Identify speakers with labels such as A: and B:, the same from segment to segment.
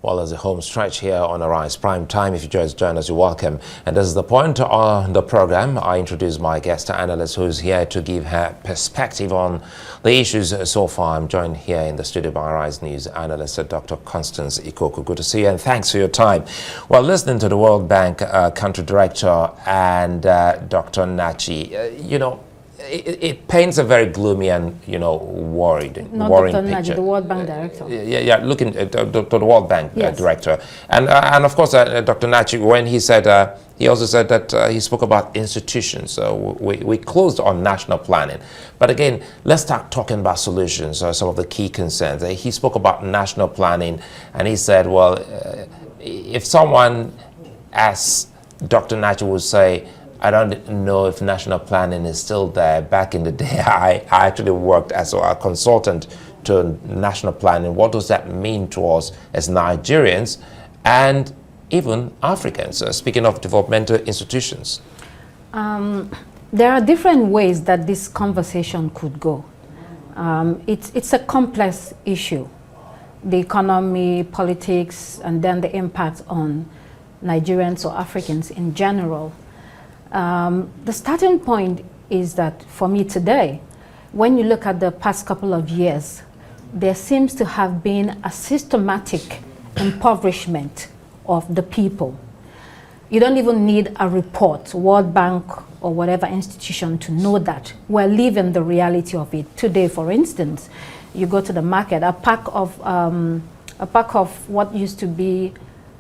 A: Well, as a home stretch here on Arise Prime Time, if you just join us, you're welcome. And this is the point on the program. I introduce my guest analyst who's here to give her perspective on the issues so far. I'm joined here in the studio by Arise News analyst, Dr. Constance Ikokwu. Good to see you and thanks for your time. Well, listening to the World Bank country director and Dr. Nachi, it paints a very gloomy and, worrying picture.
B: Nachi, the World Bank director.
A: Looking at the World Bank
B: yes.
A: director. And of course, Dr. Nachi, when he said, he also said that he spoke about institutions. So we closed on national planning. But again, let's start talking about solutions, some of the key concerns. He spoke about national planning and he said, well, if someone, as Dr. Nachi would say, I don't know if national planning is still there. Back in the day, I actually worked as a consultant to national planning. What does that mean to us as Nigerians and even Africans? Speaking of developmental institutions.
B: There are different ways that this conversation could go. It's a complex issue. The economy, politics, and then the impact on Nigerians or Africans in general. The starting point is that for me today, when you look at the past couple of years, there seems to have been a systematic impoverishment of the people. You don't even need a report, World Bank or whatever institution to know that. We're living the reality of it. Today, for instance, you go to the market, a pack of what used to be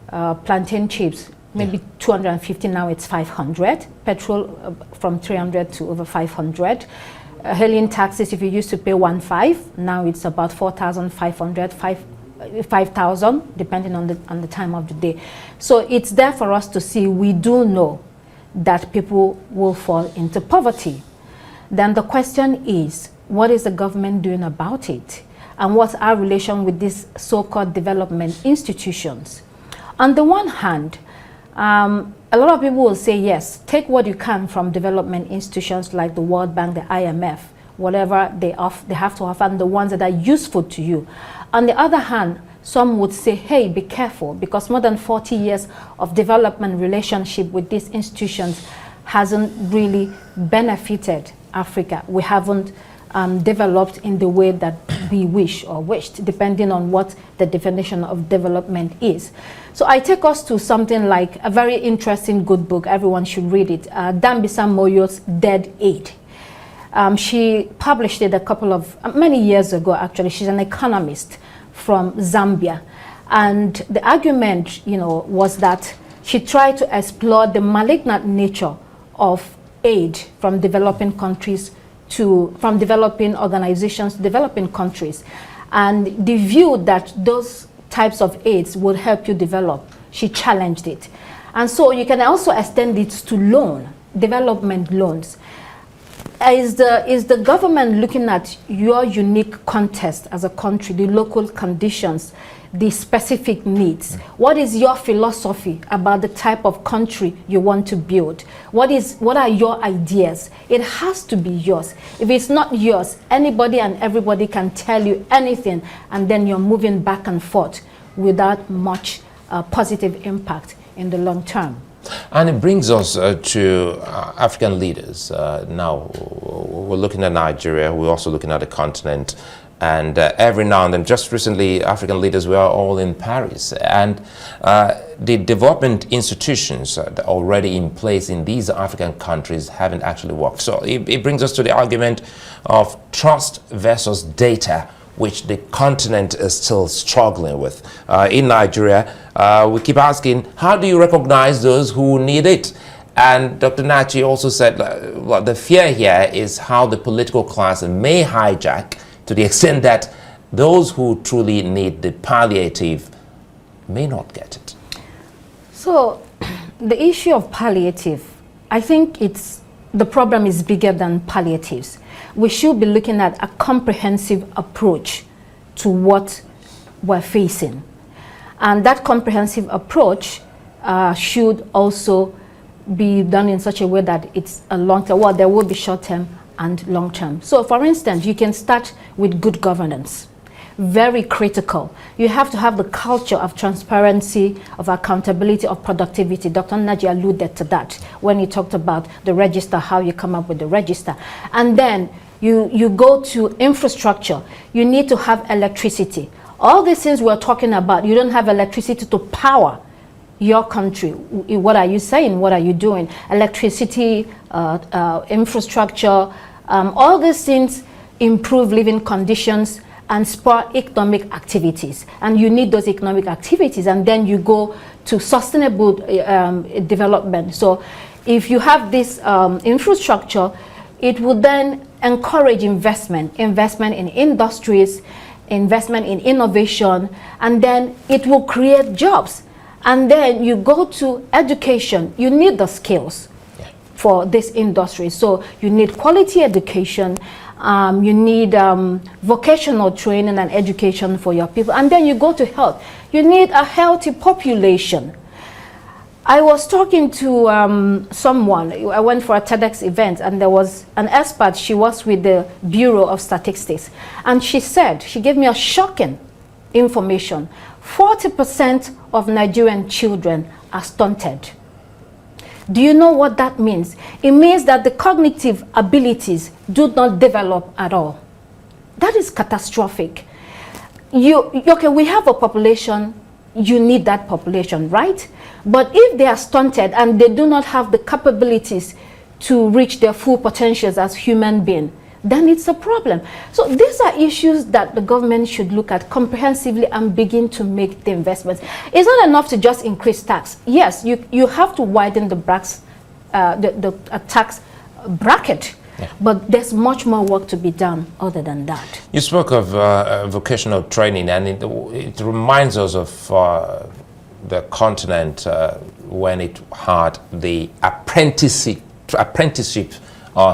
B: plantain chips, maybe 250, now it's 500. Petrol from 300 to over 500. Hailing taxis, if you used to pay 1.5, now it's about 4,500, 5,000, depending on the time of the day. So it's there for us to see. We do know that people will fall into poverty. Then the question is, what is the government doing about it? And what's our relation with these so-called development institutions? On the one hand, a lot of people will say, yes, take what you can from development institutions like the World Bank, the IMF, whatever they have to offer, and the ones that are useful to you. On the other hand, some would say, hey, be careful, because more than 40 years of development relationship with these institutions hasn't really benefited Africa. We haven't developed in the way that we wish or wished, depending on what the definition of development is. So I take us to something like a very interesting good book. Everyone should read it. Dambisa Moyo's Dead Aid. She published it many years ago, actually. She's an economist from Zambia. And the argument, was that she tried to explore the malignant nature of aid from developing countries from developing organizations to developing countries. And the view that those types of aids would help you develop, she challenged it. And so you can also extend it to development loans. Is the government looking at your unique context as a country, the local conditions, the specific needs? What is your philosophy about the type of country you want to build? What are your ideas? It has to be yours. If it's not yours, anybody and everybody can tell you anything, and then you're moving back and forth without much positive impact in the long term.
A: And it brings us to African leaders. Now, we're looking at Nigeria, we're also looking at the continent, and every now and then, just recently, African leaders were all in Paris. And the development institutions that are already in place in these African countries haven't actually worked. So it brings us to the argument of trust versus data, which the continent is still struggling with. In Nigeria, we keep asking, how do you recognize those who need it? And Dr. Nachi also said, well, the fear here is how the political class may hijack to the extent that those who truly need the palliative may not get it.
B: So the issue of palliative, I think the problem is bigger than palliatives. We should be looking at a comprehensive approach to what we're facing. And that comprehensive approach should also be done in such a way that it's a long-term, well, there will be short-term and long-term. So for instance, you can start with good governance. very critical. You have to have the culture of transparency, of accountability, of productivity. Dr. Naji alluded to that when he talked about the register, how you come up with the register. And then you go to infrastructure. You need to have electricity. All these things we're talking about, you don't have electricity to power your country. What are you saying? What are you doing? Electricity, infrastructure, all these things improve living conditions and spur economic activities. And you need those economic activities, and then you go to sustainable development. So if you have this infrastructure, it will then encourage investment in industries, investment in innovation, and then it will create jobs. And then you go to education. You need the skills for this industry. So you need quality education, you need vocational training and education for your people. And then you go to health. You need a healthy population. I was talking to someone. I went for a TEDx event, and there was an expert. She was with the Bureau of Statistics. And she said, she gave me a shocking information. 40% of Nigerian children are stunted. Do you know what that means? It means that the cognitive abilities do not develop at all. That is catastrophic. Okay, we have a population, you need that population, right? But if they are stunted and they do not have the capabilities to reach their full potentials as human beings, then it's a problem. So these are issues that the government should look at comprehensively and begin to make the investments. It's not enough to just increase tax. Yes, you have to widen the tax bracket, but there's much more work to be done other than that.
A: You spoke of vocational training, and it reminds us of the continent when it had the apprenticeship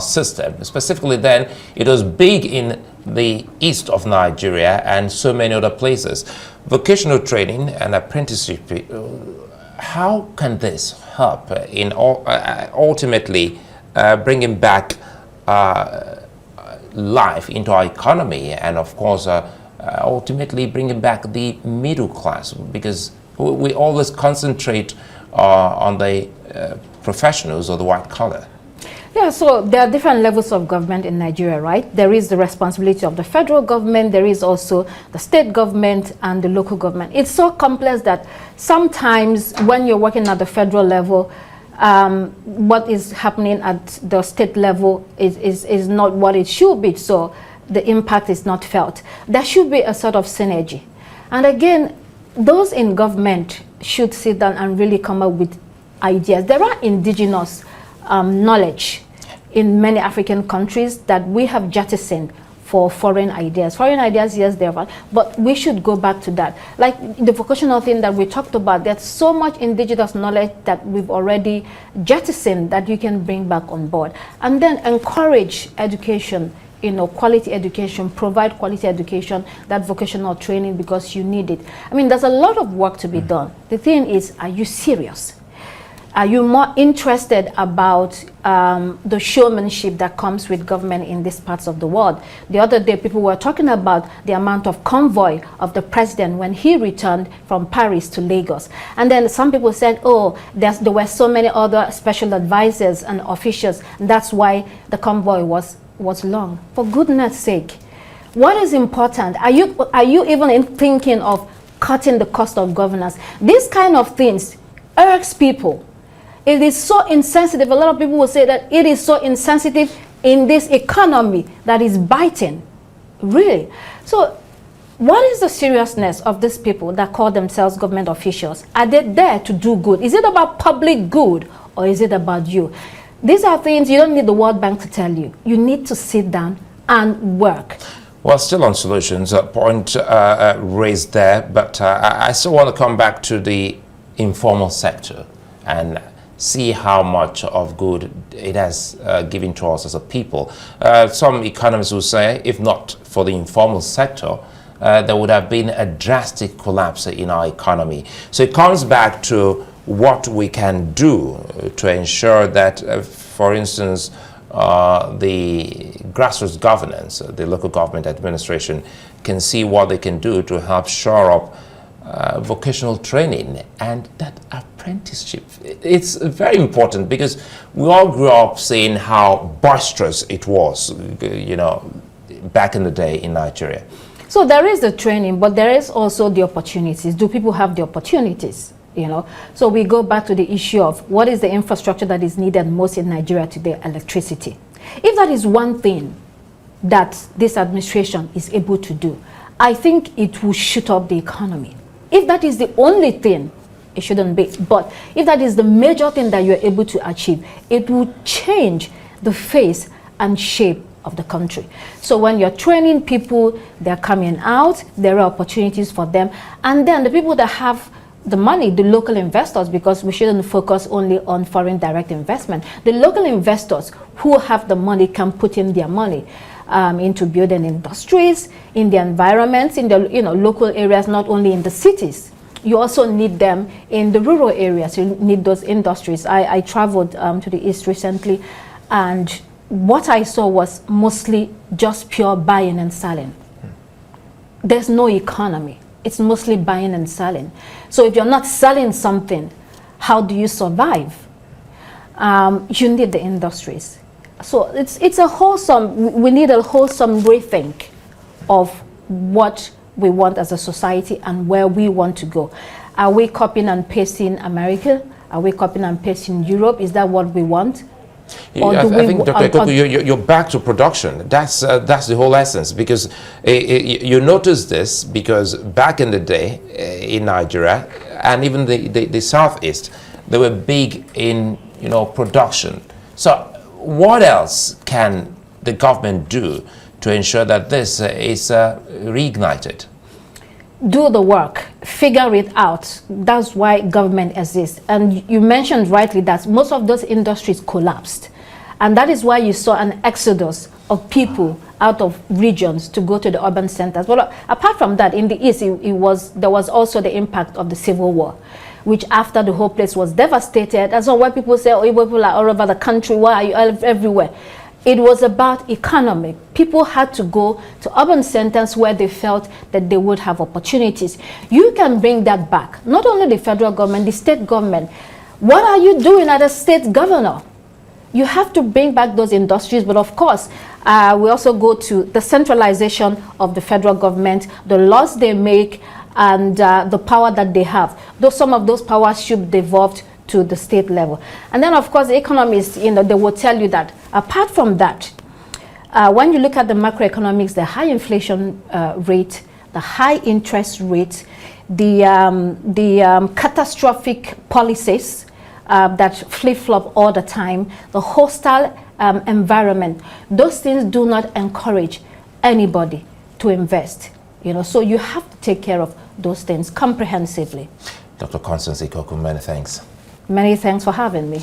A: system. Specifically then, it was big in the east of Nigeria and so many other places. Vocational training and apprenticeship, how can this help in ultimately bringing back life into our economy, and of course ultimately bringing back the middle class? Because we always concentrate on the professionals or the white collar.
B: Yeah, so there are different levels of government in Nigeria, right? There is the responsibility of the federal government, there is also the state government and the local government. It's so complex that sometimes when you're working at the federal level, what is happening at the state level is not what it should be, so the impact is not felt. There should be a sort of synergy. And again, those in government should sit down and really come up with ideas. There are indigenous knowledge in many African countries that we have jettisoned for foreign ideas. Foreign ideas, yes, they are, but we should go back to that. Like the vocational thing that we talked about, there's so much indigenous knowledge that we've already jettisoned that you can bring back on board. And then encourage education, quality education, provide quality education, that vocational training, because you need it. I mean, there's a lot of work to be done. The thing is, are you serious? Are you more interested about the showmanship that comes with government in these parts of the world? The other day, people were talking about the amount of convoy of the president when he returned from Paris to Lagos. And then some people said, oh, there were so many other special advisors and officials, and that's why the convoy was long. For goodness sake, what is important? Are you even thinking of cutting the cost of governance? These kind of things irks people. It is so insensitive. A lot of people will say that it is so insensitive in this economy that is biting. Really. So what is the seriousness of these people that call themselves government officials? Are they there to do good? Is it about public good, or is it about you? These are things you don't need the World Bank to tell you. You need to sit down and work.
A: Well, still on solutions, a point raised there, but I still want to come back to the informal sector and see how much of good it has given to us as a people. Some economists will say, if not for the informal sector, there would have been a drastic collapse in our economy. So it comes back to what we can do to ensure that, for instance, the grassroots governance, the local government administration, can see what they can do to help shore up vocational training and that apprenticeship. It's very important because we all grew up seeing how boisterous it was, you know, back in the day in Nigeria.
B: So there is the training, but there is also the opportunities. Do people have the opportunities? You know, so we go back to the issue of what is the infrastructure that is needed most in Nigeria today? Electricity. If that is one thing that this administration is able to do, I think it will shoot up the economy. If that is the only thing, it shouldn't be. But if that is the major thing that you're able to achieve, it will change the face and shape of the country. So when you're training people, they're coming out, there are opportunities for them. And then the people that have the money, the local investors, because we shouldn't focus only on foreign direct investment. The local investors who have the money can put in their money into building industries, in the environments, in the local areas, not only in the cities. You also need them in the rural areas. You need those industries. I traveled to the East recently, and what I saw was mostly just pure buying and selling. There's no economy. It's mostly buying and selling. So if you're not selling something, how do you survive? You need the industries. So it's a wholesome, we need a wholesome rethink of what we want as a society and where we want to go. Are we copying and pasting America? Are we copying and pasting Europe? Is that what we want?
A: I think, Dr. Ikokwu, you're back to production. That's the whole essence, because you notice this because back in the day in Nigeria and even the Southeast, they were big in production. So what else can the government do to ensure that this is reignited?
B: Do the work, figure it out. That's why government exists. And you mentioned rightly that most of those industries collapsed. And that is why you saw an exodus of people out of regions to go to the urban centers. But apart from that, in the East, there was also the impact of the Civil War, which after the whole place was devastated. That's why people say, oh, people are all over the country, why are you everywhere? It was about economy. People had to go to urban centers where they felt that they would have opportunities. You can bring that back. Not only the federal government, the state government. What are you doing as a state governor? You have to bring back those industries, but of course, we also go to the centralization of the federal government, the laws they make, and the power that they have. Though some of those powers should be devolved to the state level. And then of course the economists, they will tell you that apart from that, when you look at the macroeconomics, the high inflation rate, the high interest rate, the catastrophic policies that flip-flop all the time, the hostile environment, those things do not encourage anybody to invest. So you have to take care of those things comprehensively.
A: Dr. Constance Ikokwu, many thanks.
B: Many thanks for having me.